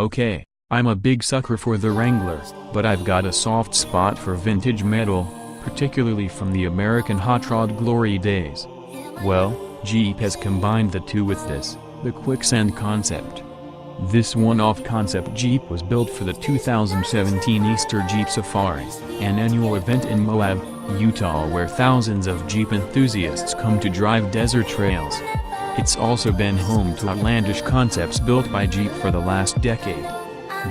Okay, I'm a big sucker for the Wrangler, but I've got a soft spot for vintage metal, particularly from the American hot rod glory days. Well, Jeep has combined the two with the Quicksand concept. This one-off concept Jeep was built for the 2017 Easter Jeep Safari, an annual event in Moab, Utah where thousands of Jeep enthusiasts come to drive desert trails. It's also been home to outlandish concepts built by Jeep for the last decade.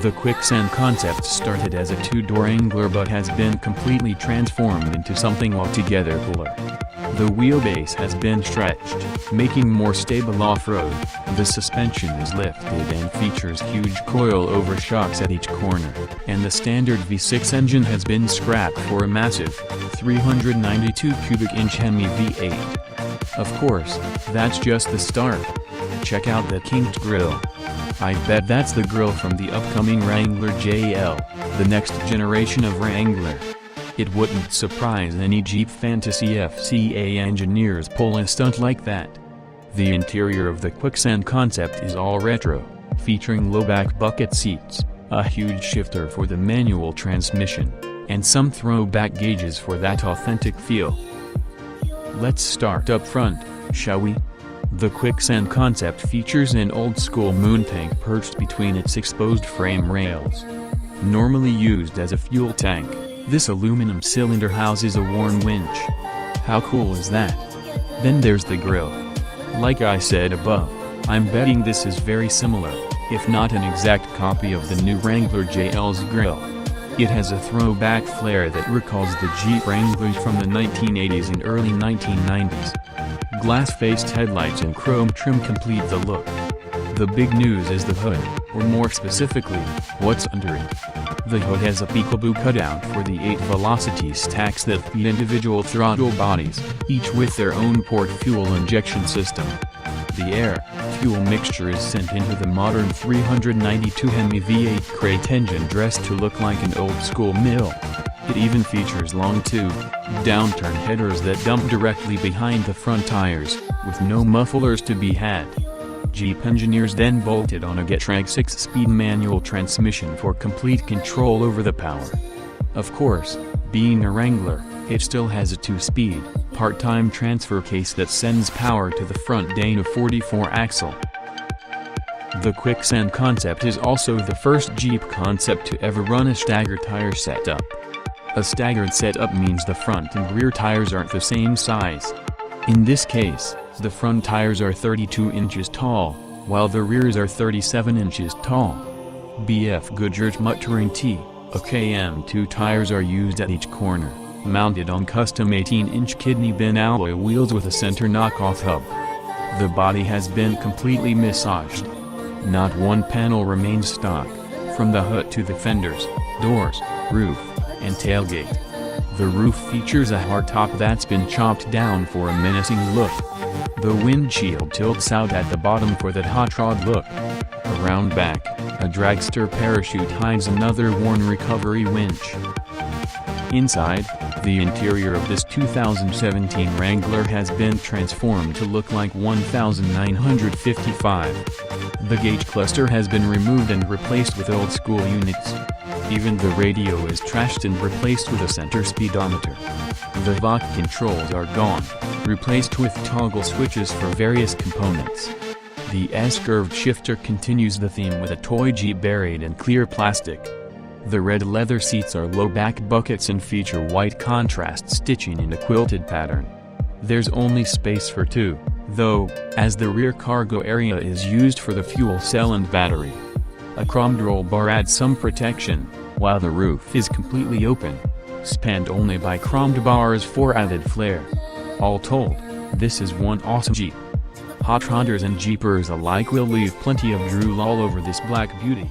The Quicksand concept started as a two-door Wrangler but has been completely transformed into something altogether cooler. The wheelbase has been stretched, making more stable off-road. The suspension is lifted and features huge coil-over shocks at each corner, and the standard V6 engine has been scrapped for a massive 392 cubic inch Hemi V8. Of course, that's just the start. Check out that kinked grille. I bet that's the grille from the upcoming Wrangler JL, the next generation of Wrangler. It wouldn't surprise any Jeep Fantasy FCA engineers pull a stunt like that. The interior of the Quicksand concept is all retro, featuring low-back bucket seats, a huge shifter for the manual transmission, and some throwback gauges for that authentic feel. Let's start up front, shall we? The Quicksand concept features an old-school moon tank perched between its exposed frame rails. Normally used as a fuel tank, this aluminum cylinder houses a worn winch. How cool is that? Then there's the grille. Like I said above, I'm betting this is very similar, if not an exact copy of the new Wrangler JL's grille. It has a throwback flair that recalls the Jeep Wranglers from the 1980s and early 1990s. Glass-faced headlights and chrome trim complete the look. The big news is the hood, or more specifically, what's under it. The hood has a peekaboo cutout for the 8 velocity stacks that feed individual throttle bodies, each with their own port fuel injection system. The air-fuel mixture is sent into the modern 392 Hemi V8 crate engine dressed to look like an old-school mill. It even features long tube, downturn headers that dump directly behind the front tires, with no mufflers to be had. Jeep engineers then bolted on a Getrag 6-speed manual transmission for complete control over the power. Of course, being a Wrangler, it still has a 2-speed, part-time transfer case that sends power to the front Dana 44 axle. The Quicksand concept is also the first Jeep concept to ever run a staggered tire setup. A staggered setup means the front and rear tires aren't the same size. In this case, the front tires are 32 inches tall, while the rears are 37 inches tall. BF Goodrich Muttering T, a KM2 tires are used at each corner, mounted on custom 18-inch kidney bin alloy wheels with a center knockoff hub. The body has been completely massaged. Not one panel remains stock, from the hood to the fenders, doors, roof, and tailgate. The roof features a hardtop that's been chopped down for a menacing look. The windshield tilts out at the bottom for that hot rod look. Around back, a dragster parachute hides another worn recovery winch. Inside, the interior of this 2017 Wrangler has been transformed to look like 1955. The gauge cluster has been removed and replaced with old-school units. Even the radio is trashed and replaced with a center speedometer. The VOC controls are gone, replaced with toggle switches for various components. The S-curved shifter continues the theme with a toy Jeep buried in clear plastic. The red leather seats are low-back buckets and feature white contrast stitching in a quilted pattern. There's only space for 2, though, as the rear cargo area is used for the fuel cell and battery. A chromed roll bar adds some protection, while the roof is completely open, spanned only by chromed bars for added flair. All told, this is one awesome Jeep. Hot rodders and Jeepers alike will leave plenty of drool all over this black beauty.